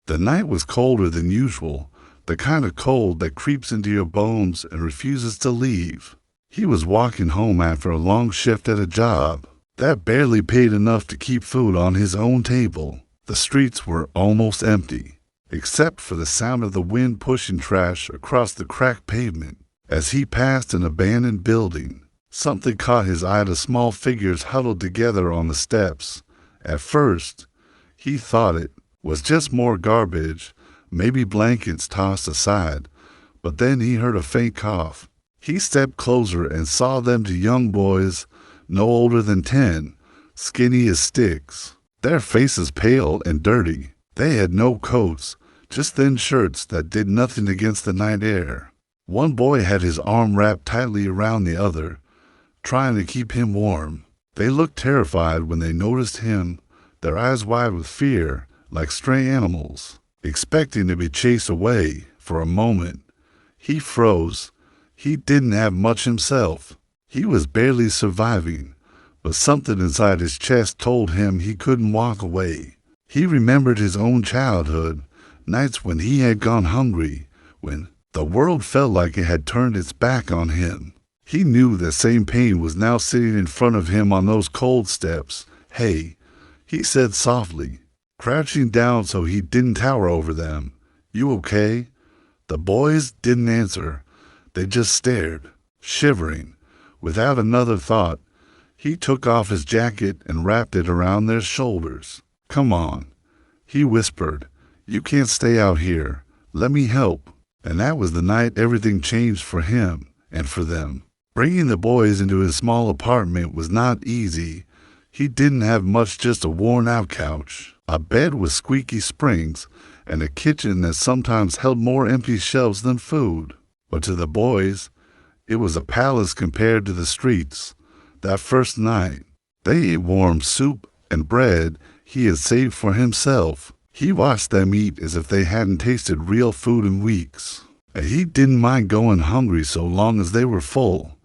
The night was colder than usual, the kind of cold that creeps into your bones and refuses to leave. He was walking home after a long shift at a job that barely paid enough to keep food on his own table. The streets were almost empty, except for the sound of the wind pushing trash across the cracked pavement. As he passed an abandoned building, something caught his eye: the small figures huddled together on the steps. At first, he thought it was just more garbage, maybe blankets tossed aside, but then he heard a faint cough. He stepped closer and saw them, two young boys, no older than 10, skinny as sticks, their faces pale and dirty. They had no coats, just thin shirts that did nothing against the night air. One boy had his arm wrapped tightly around the other, trying to keep him warm. They looked terrified when they noticed him, their eyes wide with fear, like stray animals, expecting to be chased away. For a moment, he froze. He didn't have much himself. He was barely surviving, but something inside his chest told him he couldn't walk away. He remembered his own childhood, nights when he had gone hungry, when the world felt like it had turned its back on him. He knew that same pain was now sitting in front of him on those cold steps. "Hey," he said softly, crouching down so he didn't tower over them. "You okay?" The boys didn't answer. They just stared, shivering. Without another thought, he took off his jacket and wrapped it around their shoulders. "Come on," he whispered. "You can't stay out here. Let me help." And that was the night everything changed for him and for them. Bringing the boys into his small apartment was not easy. He didn't have much, just a worn-out couch, a bed with squeaky springs, and a kitchen that sometimes held more empty shelves than food. But to the boys, it was a palace compared to the streets. That first night, they ate warm soup and bread he had saved for himself. He watched them eat as if they hadn't tasted real food in weeks. And he didn't mind going hungry so long as they were full.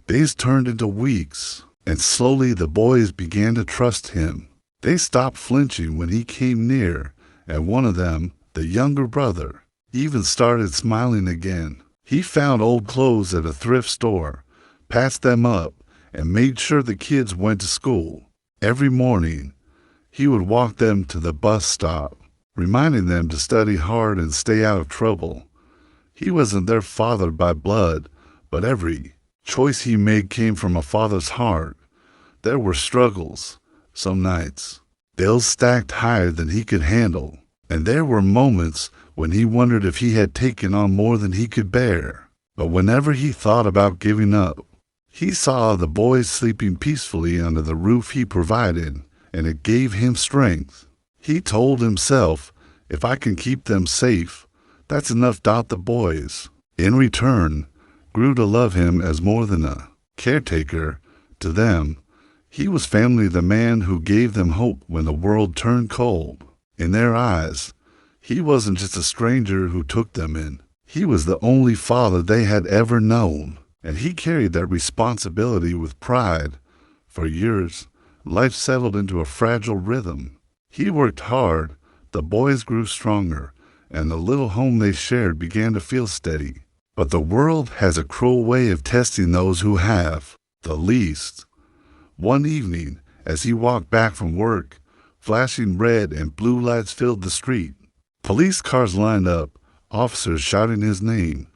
Days turned into weeks, and slowly the boys began to trust him. They stopped flinching when he came near, and one of them, the younger brother, even started smiling again. He found old clothes at a thrift store, patched them up, and made sure the kids went to school. Every morning, he would walk them to the bus stop, reminding them to study hard and stay out of trouble. He wasn't their father by blood, but every choice he made came from a father's heart. There were struggles, some nights, bills stacked higher than he could handle, and there were moments when he wondered if he had taken on more than he could bear. But whenever he thought about giving up, he saw the boys sleeping peacefully under the roof he provided, and it gave him strength. He told himself, "If I can keep them safe, that's enough." The boys, in return, grew to love him as more than a caretaker. To them, he was family, the man who gave them hope when the world turned cold. In their eyes, he wasn't just a stranger who took them in. He was the only father they had ever known, and he carried that responsibility with pride. For years, life settled into a fragile rhythm. He worked hard, the boys grew stronger, and the little home they shared began to feel steady. But the world has a cruel way of testing those who have the least. One evening, as he walked back from work, flashing red and blue lights filled the street. Police cars lined up, officers shouting his name.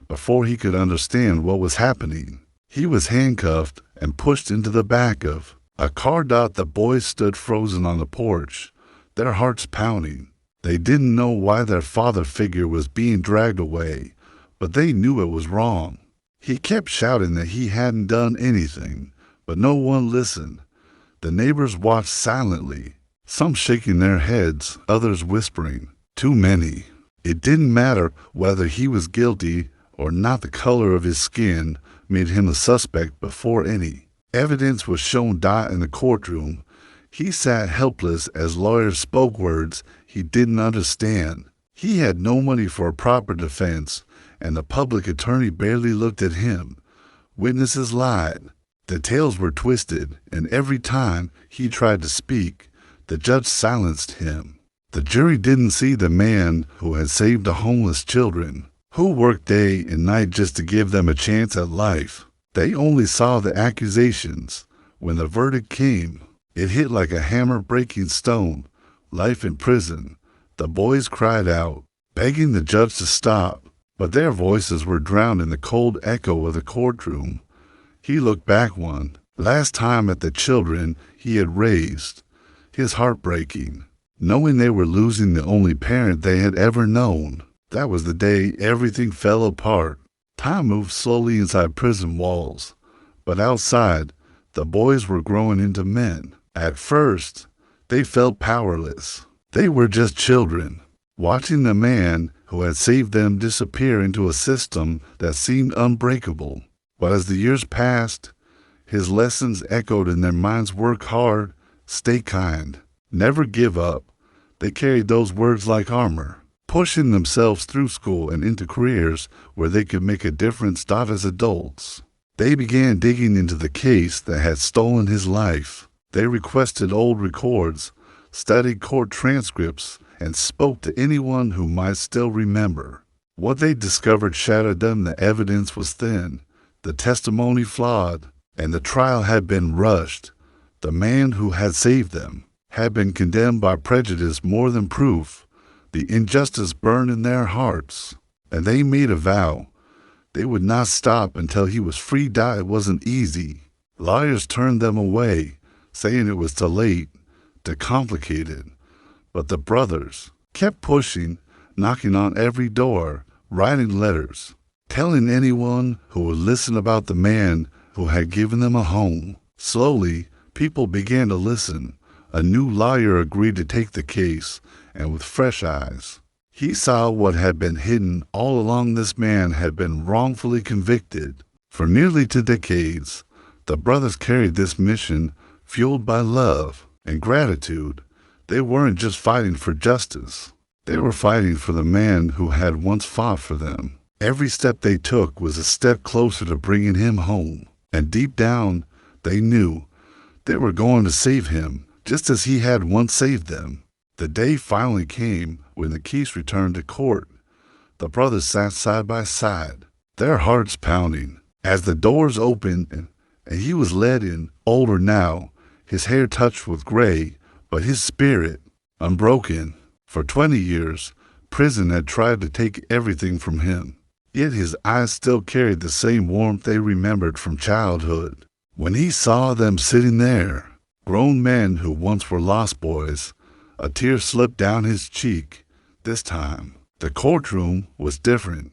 Before he could understand what was happening, he was handcuffed and pushed into the back of a car. The boys stood frozen on the porch, their hearts pounding. They didn't know why their father figure was being dragged away, but they knew it was wrong. He kept shouting that he hadn't done anything, but no one listened. The neighbors watched silently, some shaking their heads, others whispering, "Too many." It didn't matter whether he was guilty or not. The color of his skin made him a suspect before any evidence was shown. In the courtroom, he sat helpless as lawyers spoke words he didn't understand. He had no money for a proper defense, and the public attorney barely looked at him. Witnesses lied. The tales were twisted, and every time he tried to speak, the judge silenced him. The jury didn't see the man who had saved the homeless children, who worked day and night just to give them a chance at life. They only saw the accusations. When the verdict came, it hit like a hammer breaking stone. Life in prison. The boys cried out, begging the judge to stop, but their voices were drowned in the cold echo of the courtroom. He looked back one last time at the children he had raised, his heart breaking, knowing they were losing the only parent they had ever known. That was the day everything fell apart. Time moved slowly inside prison walls, but outside, the boys were growing into men. At first, they felt powerless. They were just children, watching the man who had saved them disappear into a system that seemed unbreakable. But as the years passed, his lessons echoed in their minds: work hard, stay kind, never give up. They carried those words like armor, pushing themselves through school and into careers where they could make a difference. As adults, they began digging into the case that had stolen his life. They requested old records, studied court transcripts, and spoke to anyone who might still remember. What they discovered shattered them. The evidence was thin, the testimony flawed, and the trial had been rushed. The man who had saved them had been condemned by prejudice more than proof. The injustice burned in their hearts, and they made a vow. They would not stop until he was free. It wasn't easy. Lawyers turned them away, saying it was too late, too complicated. But the brothers kept pushing, knocking on every door, writing letters, telling anyone who would listen about the man who had given them a home. Slowly, people began to listen. A new lawyer agreed to take the case, and with fresh eyes, he saw what had been hidden all along. This man had been wrongfully convicted. For nearly 2 decades, the brothers carried this mission, fueled by love and gratitude. They weren't just fighting for justice. They were fighting for the man who had once fought for them. Every step they took was a step closer to bringing him home. And deep down, they knew they were going to save him, just as he had once saved them. The day finally came when the case returned to court. The brothers sat side by side, their hearts pounding, as the doors opened and he was led in. Older now, his hair touched with gray, but his spirit unbroken. For 20 years, prison had tried to take everything from him, yet his eyes still carried the same warmth they remembered from childhood. When he saw them sitting there, grown men who once were lost boys, a tear slipped down his cheek. This time, the courtroom was different.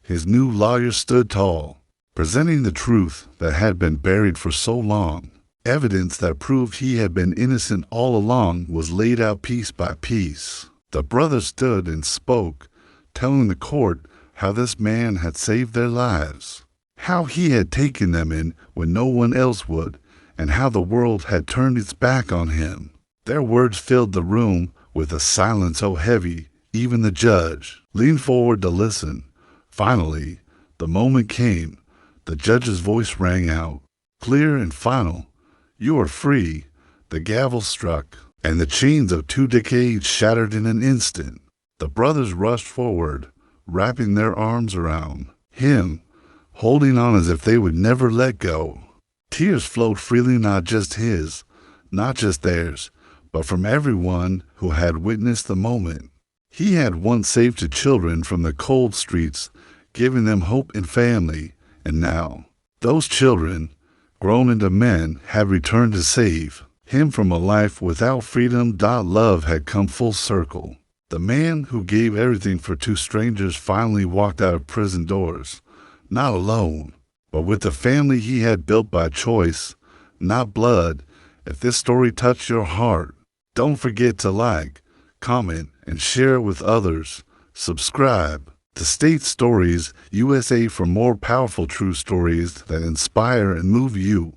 His new lawyer stood tall, presenting the truth that had been buried for so long. Evidence that proved he had been innocent all along was laid out piece by piece. The brothers stood and spoke, telling the court how this man had saved their lives, how he had taken them in when no one else would, and how the world had turned its back on him. Their words filled the room with a silence so heavy, even the judge leaned forward to listen. Finally, the moment came. The judge's voice rang out, clear and final. "You are free." The gavel struck, and the chains of 2 decades shattered in an instant. The brothers rushed forward, wrapping their arms around him, holding on as if they would never let go. Tears flowed freely, not just his, not just theirs, but from everyone who had witnessed the moment. He had once saved 2 children from the cold streets, giving them hope and family, and now those children, grown into men, had returned to save him from a life without freedom. Love had come full circle. The man who gave everything for 2 strangers finally walked out of prison doors, not alone, but with the family he had built by choice, not blood. If this story touched your heart, don't forget to like, comment, and share it with others. Subscribe to State Stories USA for more powerful true stories that inspire and move you.